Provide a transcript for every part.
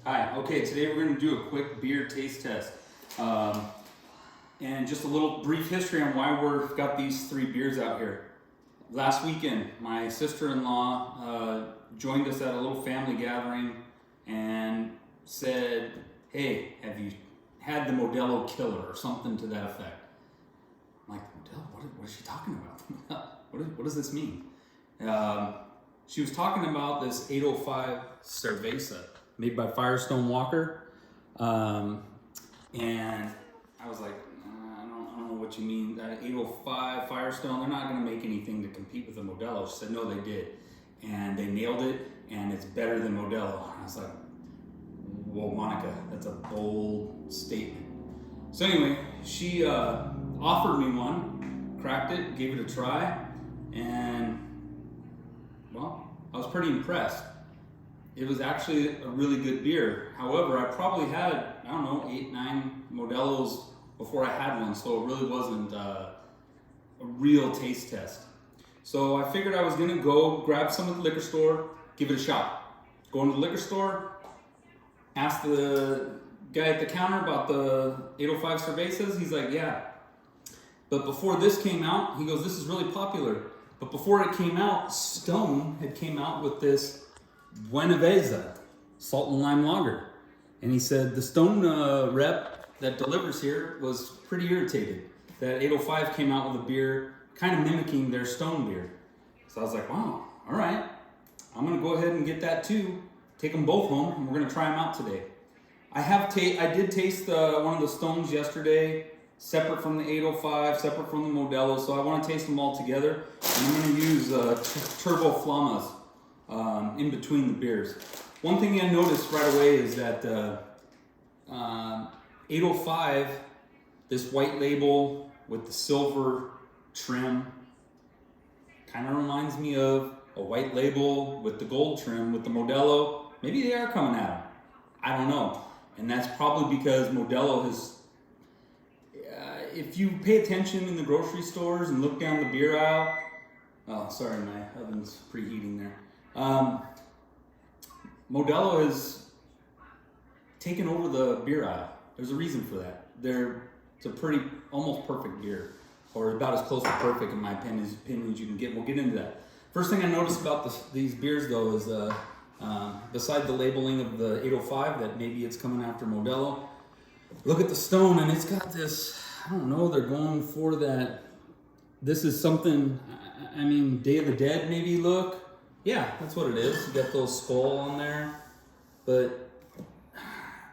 Hi, okay, today we're going to do a quick beer taste test. And just a little brief history on why we've got these three beers out here. Last weekend, my sister-in-law joined us at a little family gathering and said, hey, have you had the Modelo Killer or something to that effect? I'm like, Modelo? What is she talking about? what does this mean? She was talking about this 805 Cerveza made by Firestone Walker. And I was like, I don't know what you mean. 805 Firestone, they're not going to make anything to compete with the Modelo. She said, no, they did. And they nailed it, and it's better than Modelo. I was like, well, Monica, that's a bold statement. So anyway, she offered me one, cracked it, gave it a try, and well, I was pretty impressed. It was actually a really good beer. However, I probably had, I don't know, 8, 9 Modelos before I had one, so it really wasn't a real taste test. So I figured I was gonna go grab some at the liquor store, give it a shot. Go into the liquor store, ask the guy at the counter about the 805 Cervezas. He's like, yeah. But before this came out, he goes, this is really popular. But before it came out, Stone had came out with this Buenaveza salt and lime lager. And he said the Stone rep that delivers here was pretty irritated that 805 came out with a beer kind of mimicking their Stone beer. So I was like, wow, all right. I'm going to go ahead and get that too. Take them both home, and we're going to try them out today. I did taste one of the Stones yesterday, separate from the 805, separate from the Modelo, so I want to taste them all together. And I'm going to use Turbo Flamas in between the beers. One thing I noticed right away is that 805, this white label with the silver trim, kind of reminds me of a white label with the gold trim with the Modelo. Maybe they are coming at them. I don't know. And that's probably because Modelo has, if you pay attention in the grocery stores and look down the beer aisle, oh, sorry, my oven's preheating there. Modelo has taken over the beer aisle. There's a reason for that. It's a pretty, almost perfect beer, or about as close to perfect in my opinion as you can get. We'll get into that. First thing I noticed about these beers though is, beside the labeling of the 805 that maybe it's coming after Modelo, look at the Stone and it's got this, I don't know, they're going for that, this is something, I mean, Day of the Dead maybe look. Yeah, that's what it is. You got those skull on there. But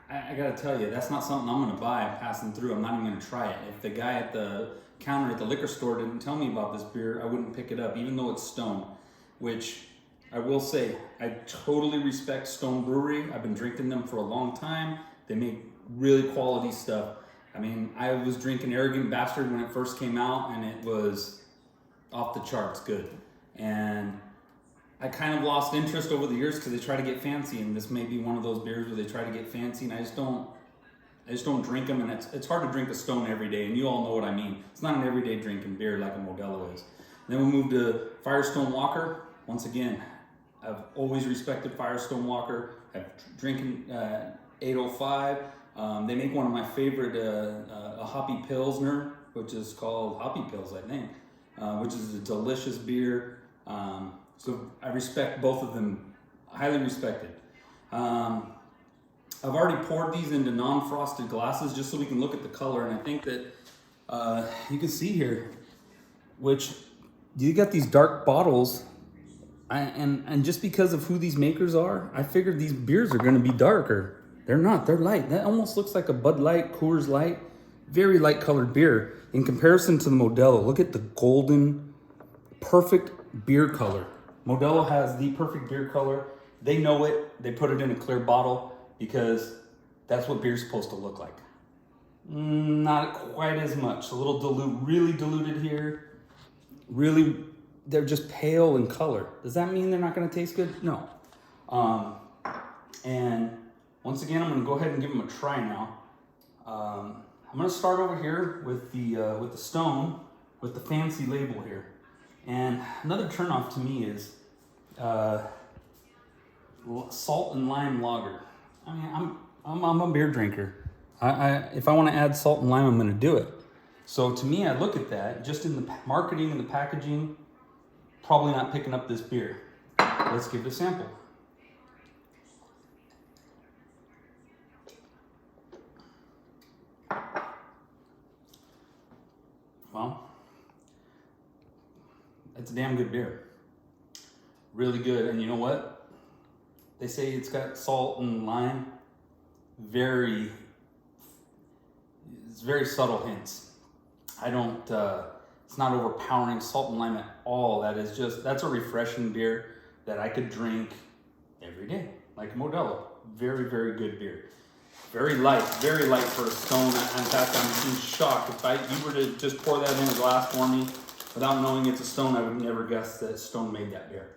I gotta tell you, that's not something I'm gonna buy passing through. I'm not even gonna try it. If the guy at the counter at the liquor store didn't tell me about this beer, I wouldn't pick it up, even though it's Stone. Which I will say, I totally respect Stone Brewery. I've been drinking them for a long time. They make really quality stuff. I mean, I was drinking Arrogant Bastard when it first came out, and it was off the charts good. And I kind of lost interest over the years because they try to get fancy, and this may be one of those beers where they try to get fancy, and I just don't drink them, and it's hard to drink a Stone every day, and you all know what I mean. It's not an everyday drinking beer like a Modelo is. And then we moved to Firestone Walker. Once again, I've always respected Firestone Walker. I've drinking 805. They make one of my favorite, a Hoppy Pilsner, which is called Hoppy Pils, I think, which is a delicious beer. So I respect both of them, highly respected. I've already poured these into non-frosted glasses just so we can look at the color, and I think that you can see here, which you got these dark bottles, and just because of who these makers are, I figured these beers are going to be darker. They're not, they're light. That almost looks like a Bud Light, Coors Light, very light colored beer. In comparison to the Modelo, look at the golden, perfect beer color. Modelo has the perfect beer color. They know it. They put it in a clear bottle because that's what beer's supposed to look like. Not quite as much. A little really diluted here. Really, they're just pale in color. Does that mean they're not going to taste good? No. And once again, I'm going to go ahead and give them a try now. I'm going to start over here with the Stone, with the fancy label here. And another turnoff to me is salt and lime lager. I mean, I'm a beer drinker. If I want to add salt and lime, I'm going to do it. So to me, I look at that just in the marketing and the packaging. Probably not picking up this beer. Let's give it a sample. Well, it's a damn good beer. Really good. And you know what? They say it's got salt and lime. It's very subtle hints. It's not overpowering salt and lime at all. That's a refreshing beer that I could drink every day, like Modelo. Very, very good beer. Very light for a Stone. In fact, I'm shocked. If you were to just pour that in a glass for me without knowing it's a Stone, I would never guess that Stone made that beer.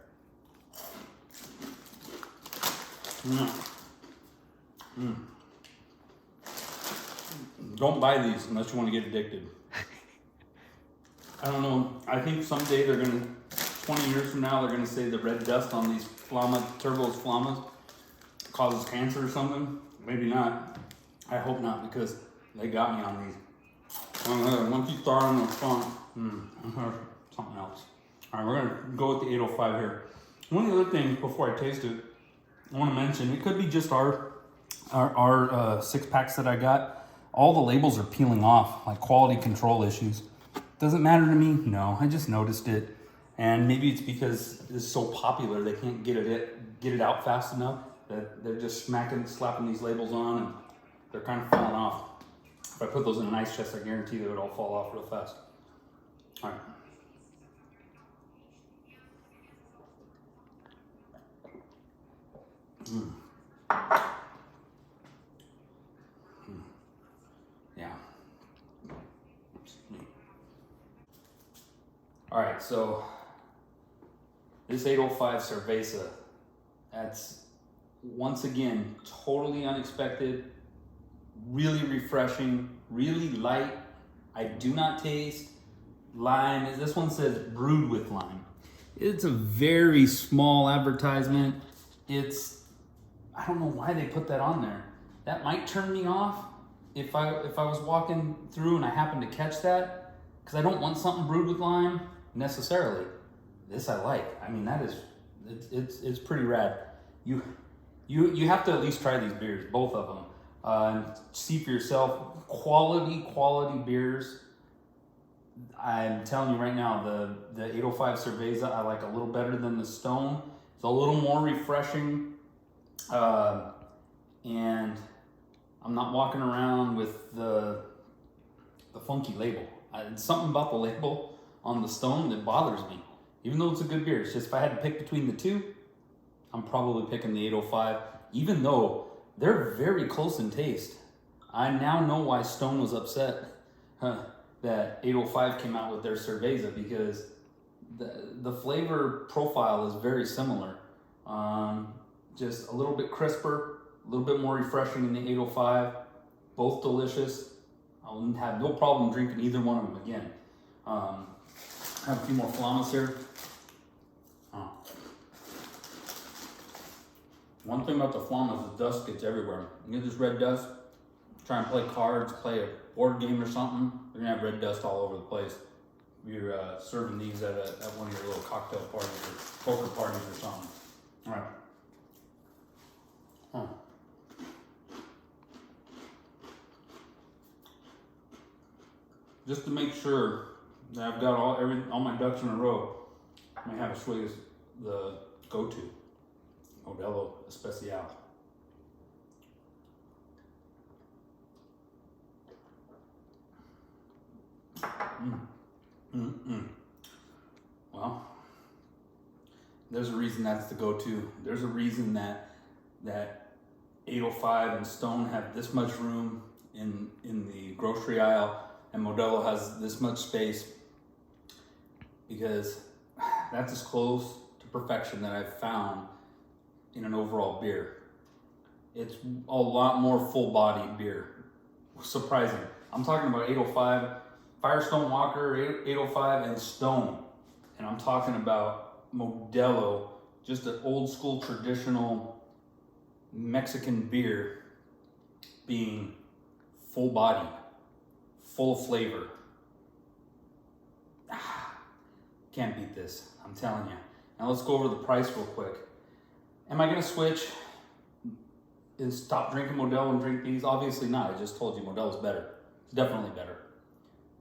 Don't buy these unless you want to get addicted. I don't know. I think someday 20 years from now, they're gonna say the red dust on these Turbo's Flamas causes cancer or something. Maybe not. I hope not, because they got me on these. Once you start on the front, something else. All right, we're gonna go with the 805 here. One of the other things before I taste it, I want to mention, it could be just our 6-packs that I got. All the labels are peeling off, like quality control issues. Does it matter to me? No, I just noticed it. And maybe it's because it's so popular, they can't get it out fast enough that they're just slapping these labels on, and they're kind of falling off. If I put those in an ice chest, I guarantee they would all fall off real fast. All right. Yeah. All right, so this 805 Cerveza, that's once again totally unexpected, really refreshing, really light. I do not taste lime. This one says brewed with lime. It's a very small advertisement. I don't know why they put that on there. That might turn me off if I was walking through and I happened to catch that, because I don't want something brewed with lime necessarily. This I like. I mean, it's pretty rad. You have to at least try these beers, both of them, and see for yourself. Quality beers. I'm telling you right now, the 805 Cerveza I like a little better than the Stone. It's a little more refreshing. And I'm not walking around with the funky label. It's something about the label on the Stone that bothers me. Even though it's a good beer, it's just if I had to pick between the two, I'm probably picking the 805, even though they're very close in taste. I now know why Stone was upset that 805 came out with their Cerveza, because the flavor profile is very similar. Just a little bit crisper, a little bit more refreshing in the 805. Both delicious. I'll have no problem drinking either one of them again. I have a few more Flamas here. One thing about the Flamas is dust gets everywhere. You get this red dust, try and play cards, play a board game or something, you're gonna have red dust all over the place. You're serving these at one of your little cocktail parties or poker parties or something. All right. Just to make sure that I've got all my ducks in a row, I may have a swig of the go-to Modelo Especial. Well, there's a reason that's the go-to. There's a reason that 805 and Stone have this much room in the grocery aisle, and Modelo has this much space, because that's as close to perfection that I've found in an overall beer. It's a lot more full-bodied beer. Surprising. I'm talking about 805, Firestone Walker, 805, and Stone. And I'm talking about Modelo, just an old school traditional Mexican beer being full body, full of flavor. Can't beat this, I'm telling you. Now let's go over the price real quick. Am I gonna switch and stop drinking Modelo and drink these? Obviously not. I just told you Modelo's better. It's definitely better.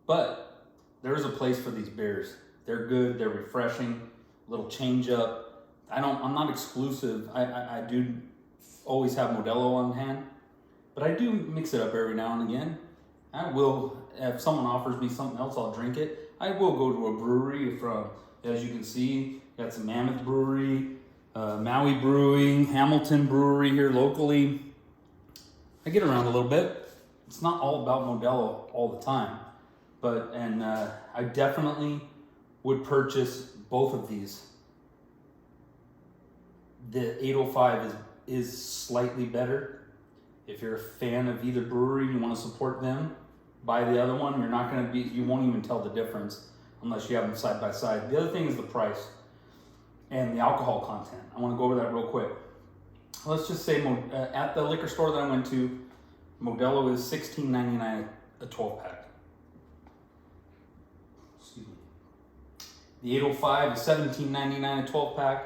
But there's a place for these beers. They're good, they're refreshing, a little change up. I'm not exclusive. I do always have Modelo on hand, but I do mix it up every now and again. I will, if someone offers me something else, I'll drink it. I will go to a brewery from, as you can see, got some Mammoth Brewery, Maui Brewing, Hamilton Brewery here locally. I get around a little bit. It's not all about Modelo all the time, but I definitely would purchase both of these. The 805 is slightly better. If you're a fan of either brewery, you want to support them, buy the other one. You won't even tell the difference unless you have them side by side. The other thing is the price and the alcohol content. I want to go over that real quick. Let's just say at the liquor store that I went to, Modelo is $16.99 a 12-pack. Excuse me. The 805 is $17.99 a 12-pack,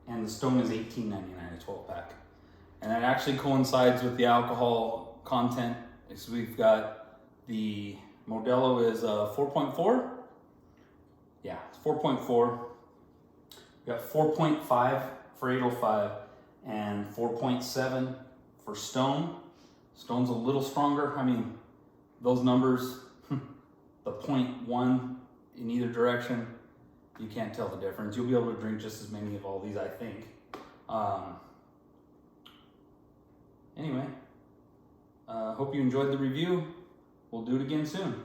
and the Stone is $18.99 a 12-pack. And that actually coincides with the alcohol content. So we've got the Modelo is 4.4. Yeah, it's 4.4. We got 4.5 for 805 and 4.7 for Stone. Stone's a little stronger. I mean, those numbers, the 0.1 in either direction, you can't tell the difference. You'll be able to drink just as many of all these, I think. Anyway, hope you enjoyed the review. We'll do it again soon.